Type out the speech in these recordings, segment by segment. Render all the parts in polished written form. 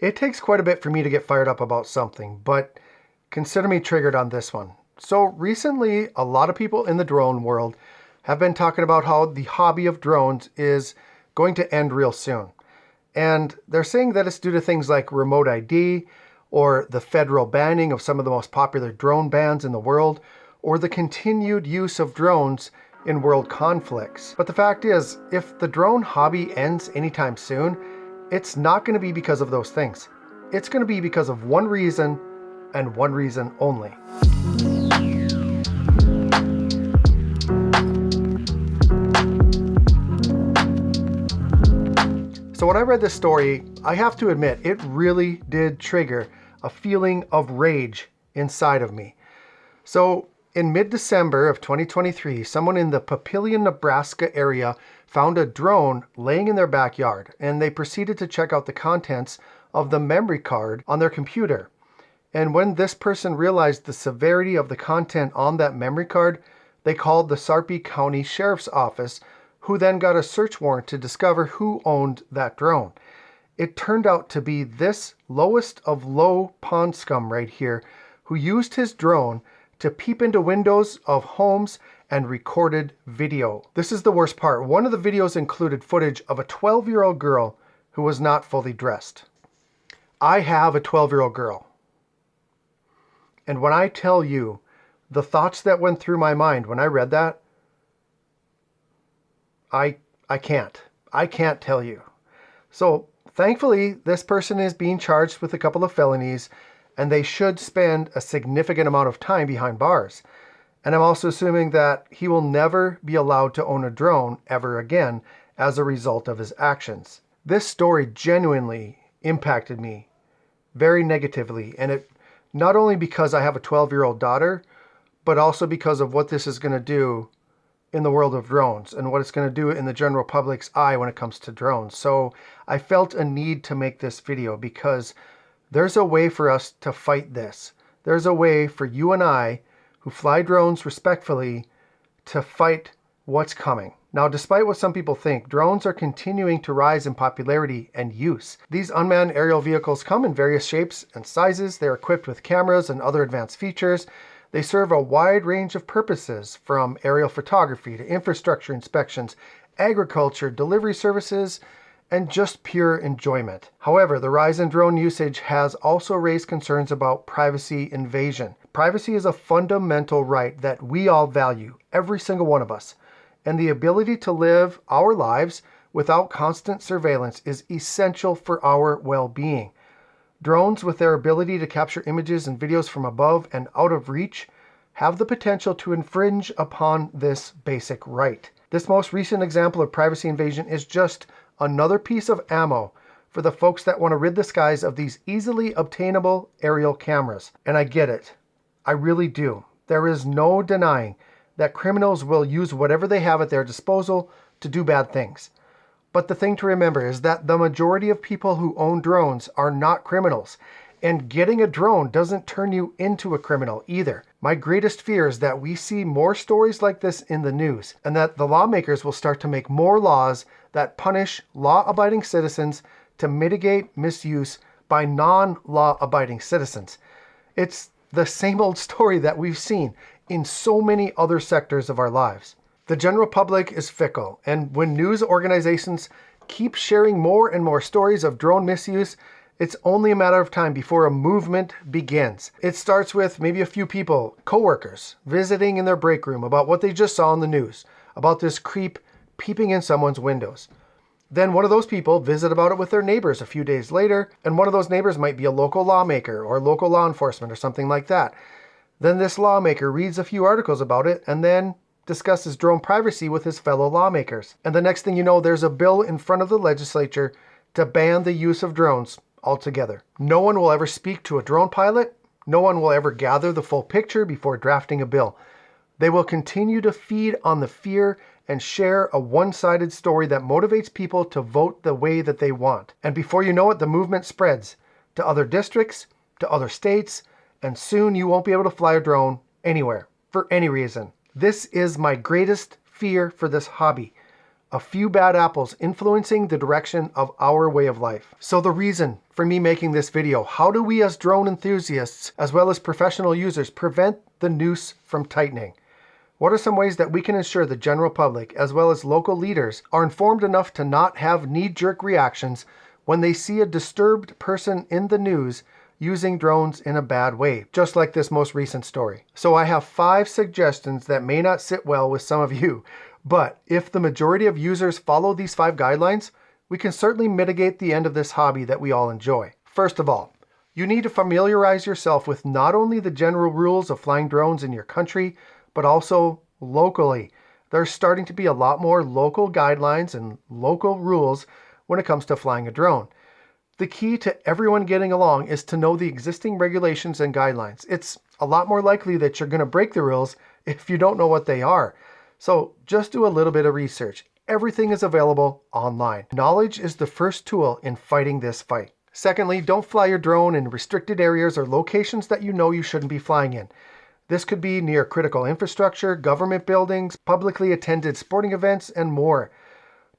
It takes quite a bit for me to get fired up about something, but consider me triggered on this one. So recently, a lot of people in the drone world have been talking about how the hobby of drones is going to end real soon. And they're saying that it's due to things like remote ID, or the federal banning of some of the most popular drone bands in the world, or the continued use of drones in world conflicts. But the fact is, if the drone hobby ends anytime soon, it's not going to be because of those things. It's going to be because of one reason, and one reason only. So when I read this story, I have to admit, it really did trigger a feeling of rage inside of me. So in mid-December of 2023, someone in the Papillion, Nebraska area found a drone laying in their backyard, and they proceeded to check out the contents of the memory card on their computer. And when this person realized the severity of the content on that memory card, they called the Sarpy County Sheriff's Office, who then got a search warrant to discover who owned that drone. It turned out to be this lowest of low pond scum right here, who used his drone to peep into windows of homes and recorded video. This is the worst part. One of the videos included footage of a 12-year-old girl who was not fully dressed. I have a 12-year-old girl. And when I tell you the thoughts that went through my mind when I read that, I can't tell you. So thankfully, this person is being charged with a couple of felonies, and they should spend a significant amount of time behind bars. And I'm also assuming that he will never be allowed to own a drone ever again as a result of his actions. This story genuinely impacted me very negatively, and it not only because I have a 12-year-old daughter, but also because of what this is going to do in the world of drones and what it's going to do in the general public's eye when it comes to drones. So I felt a need to make this video because there's a way for us to fight this. There's a way for you and I, who fly drones respectfully, to fight what's coming. Now, despite what some people think, drones are continuing to rise in popularity and use. These unmanned aerial vehicles come in various shapes and sizes. They're equipped with cameras and other advanced features. They serve a wide range of purposes, from aerial photography to infrastructure inspections, agriculture, delivery services, and just pure enjoyment. However, the rise in drone usage has also raised concerns about privacy invasion. Privacy is a fundamental right that we all value, every single one of us, and the ability to live our lives without constant surveillance is essential for our well-being. Drones, with their ability to capture images and videos from above and out of reach, have the potential to infringe upon this basic right. This most recent example of privacy invasion is just another piece of ammo for the folks that want to rid the skies of these easily obtainable aerial cameras. And I get it. I really do. There is no denying that criminals will use whatever they have at their disposal to do bad things. But the thing to remember is that the majority of people who own drones are not criminals, and getting a drone doesn't turn you into a criminal either. My greatest fear is that we see more stories like this in the news, and that the lawmakers will start to make more laws that punish law-abiding citizens to mitigate misuse by non-law-abiding citizens. It's the same old story that we've seen in so many other sectors of our lives. The general public is fickle, and when news organizations keep sharing more and more stories of drone misuse, it's only a matter of time before a movement begins. It starts with maybe a few people, coworkers, visiting in their break room about what they just saw on the news, about this creep peeping in someone's windows. Then one of those people visit about it with their neighbors a few days later, and one of those neighbors might be a local lawmaker or local law enforcement or something like that. Then this lawmaker reads a few articles about it and then discusses drone privacy with his fellow lawmakers. And the next thing you know, there's a bill in front of the legislature to ban the use of drones altogether. No one will ever speak to a drone pilot. No one will ever gather the full picture before drafting a bill. They will continue to feed on the fear and share a one-sided story that motivates people to vote the way that they want. And before you know it, the movement spreads to other districts, to other states, and soon you won't be able to fly a drone anywhere for any reason. This is my greatest fear for this hobby. A few bad apples influencing the direction of our way of life. So the reason for me making this video, how do we as drone enthusiasts, as well as professional users, prevent the noose from tightening? What are some ways that we can ensure the general public, as well as local leaders, are informed enough to not have knee-jerk reactions when they see a disturbed person in the news using drones in a bad way, just like this most recent story? So I have 5 suggestions that may not sit well with some of you, but if the majority of users follow these 5 guidelines, we can certainly mitigate the end of this hobby that we all enjoy. First of all, you need to familiarize yourself with not only the general rules of flying drones in your country, but also locally. There's starting to be a lot more local guidelines and local rules when it comes to flying a drone. The key to everyone getting along is to know the existing regulations and guidelines. It's a lot more likely that you're going to break the rules if you don't know what they are. So just do a little bit of research. Everything is available online. Knowledge is the first tool in fighting this fight. Secondly, don't fly your drone in restricted areas or locations that you know you shouldn't be flying in. This could be near critical infrastructure, government buildings, publicly attended sporting events, and more.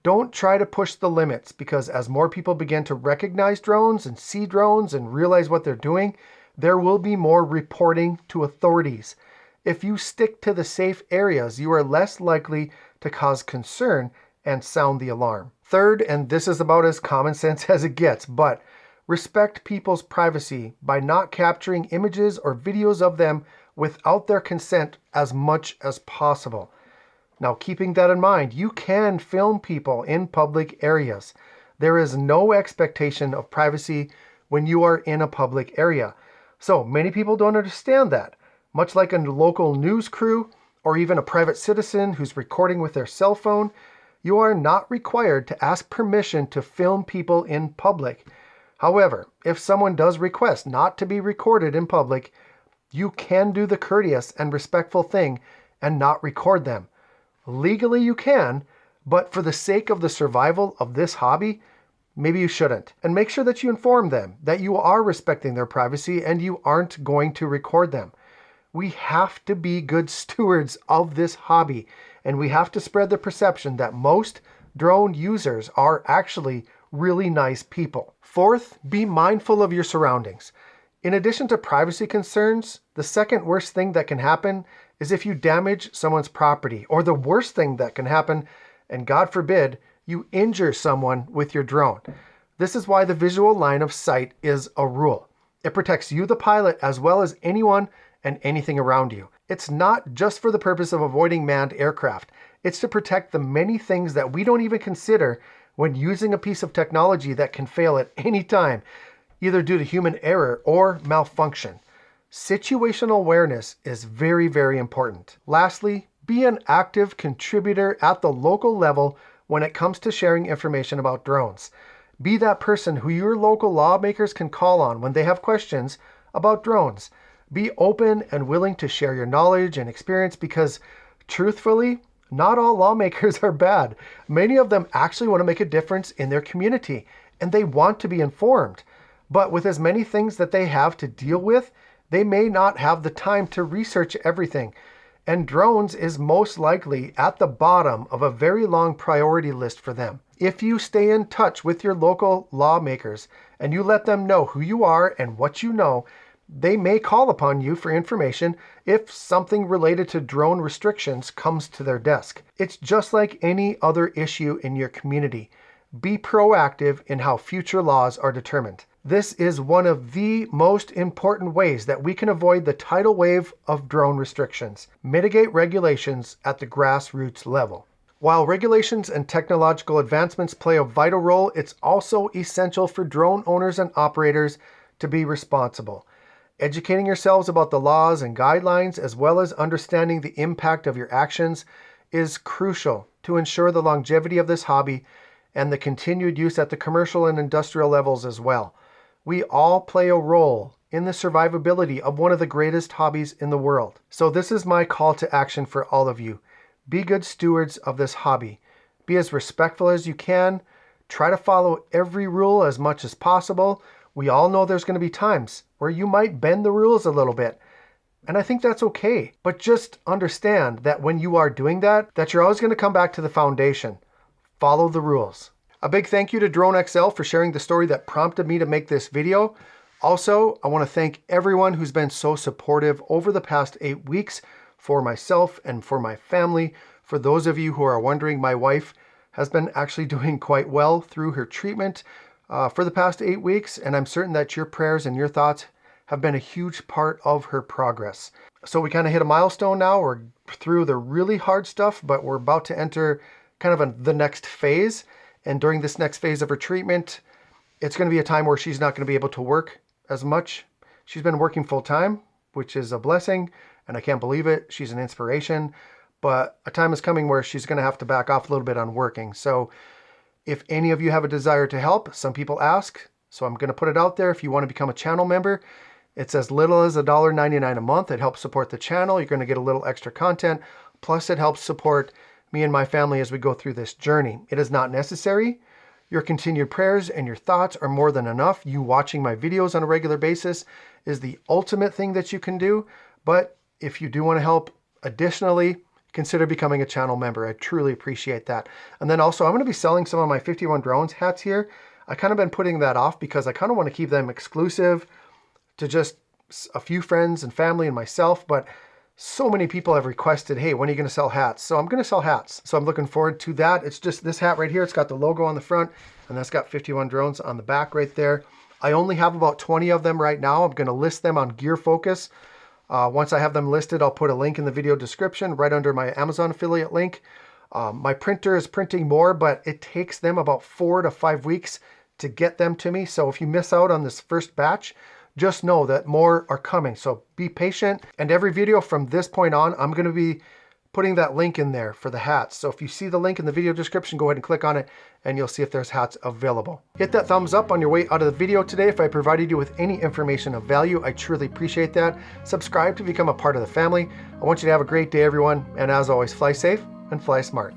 Don't try to push the limits, because as more people begin to recognize drones and see drones and realize what they're doing, there will be more reporting to authorities. If you stick to the safe areas, you are less likely to cause concern and sound the alarm. Third, and this is about as common sense as it gets, but respect people's privacy by not capturing images or videos of them without their consent as much as possible. Now, keeping that in mind, you can film people in public areas. There is no expectation of privacy when you are in a public area. So many people don't understand that. Much like a local news crew or even a private citizen who's recording with their cell phone, you are not required to ask permission to film people in public. However, if someone does request not to be recorded in public, you can do the courteous and respectful thing and not record them. Legally you can, but for the sake of the survival of this hobby, maybe you shouldn't. And make sure that you inform them that you are respecting their privacy and you aren't going to record them. We have to be good stewards of this hobby, and we have to spread the perception that most drone users are actually really nice people. Fourth, be mindful of your surroundings. In addition to privacy concerns, the second worst thing that can happen is if you damage someone's property, or the worst thing that can happen, and God forbid, you injure someone with your drone. This is why the visual line of sight is a rule. It protects you, the pilot, as well as anyone and anything around you. It's not just for the purpose of avoiding manned aircraft. It's to protect the many things that we don't even consider when using a piece of technology that can fail at any time, either due to human error or malfunction. Situational awareness is very, very important. Lastly, be an active contributor at the local level when it comes to sharing information about drones. Be that person who your local lawmakers can call on when they have questions about drones. Be open and willing to share your knowledge and experience, because truthfully, not all lawmakers are bad. Many of them actually want to make a difference in their community, and they want to be informed. But with as many things that they have to deal with, they may not have the time to research everything. And drones is most likely at the bottom of a very long priority list for them. If you stay in touch with your local lawmakers and you let them know who you are and what you know, they may call upon you for information if something related to drone restrictions comes to their desk. It's just like any other issue in your community. Be proactive in how future laws are determined. This is one of the most important ways that we can avoid the tidal wave of drone restrictions. Mitigate regulations at the grassroots level. While regulations and technological advancements play a vital role, it's also essential for drone owners and operators to be responsible. Educating yourselves about the laws and guidelines, as well as understanding the impact of your actions, is crucial to ensure the longevity of this hobby and the continued use at the commercial and industrial levels as well. We all play a role in the survivability of one of the greatest hobbies in the world. So this is my call to action for all of you. Be good stewards of this hobby. Be as respectful as you can. Try to follow every rule as much as possible. We all know there's going to be times where you might bend the rules a little bit. And I think that's okay. But just understand that when you are doing that, that you're always going to come back to the foundation. Follow the rules. A big thank you to Drone XL for sharing the story that prompted me to make this video. Also, I want to thank everyone who's been so supportive over the past 8 weeks for myself and for my family. For those of you who are wondering, my wife has been actually doing quite well through her treatment for the past 8 weeks, and I'm certain that your prayers and your thoughts have been a huge part of her progress. So we kind of hit a milestone now. We're through the really hard stuff, but we're about to enter kind of the next phase. And during this next phase of her treatment, it's going to be a time where she's not going to be able to work as much. She's been working full time, which is a blessing, and I can't believe it. She's an inspiration, but a time is coming where she's going to have to back off a little bit on working. So if any of you have a desire to help, some people ask, so I'm going to put it out there. If you want to become a channel member, it's as little as $1.99 a month. It helps support the channel. You're going to get a little extra content. Plus, it helps support me and my family as we go through this journey. It is not necessary. Your continued prayers and your thoughts are more than enough. You watching my videos on a regular basis is the ultimate thing that you can do. But if you do want to help additionally, consider becoming a channel member. I truly appreciate that. And then also, I'm going to be selling some of my 51 Drones hats here. I kind of been putting that off because I kind of want to keep them exclusive to just a few friends and family and myself, but so many people have requested, hey, when are you going to sell hats? So I'm going to sell hats. So I'm looking forward to that. It's just this hat right here. It's got the logo on the front, and that's got 51 Drones on the back right there. I only have about 20 of them right now. I'm going to list them on Gear Focus. Once I have them listed, I'll put a link in the video description right under my Amazon affiliate link. My printer is printing more, but it takes them about 4 to 5 weeks to get them to me. So if you miss out on this first batch, just know that more are coming. So be patient. And every video from this point on, I'm going to be putting that link in there for the hats. So if you see the link in the video description, go ahead and click on it and you'll see if there's hats available. Hit that thumbs up on your way out of the video today. If I provided you with any information of value, I truly appreciate that. Subscribe to become a part of the family. I want you to have a great day, everyone. And as always, fly safe and fly smart.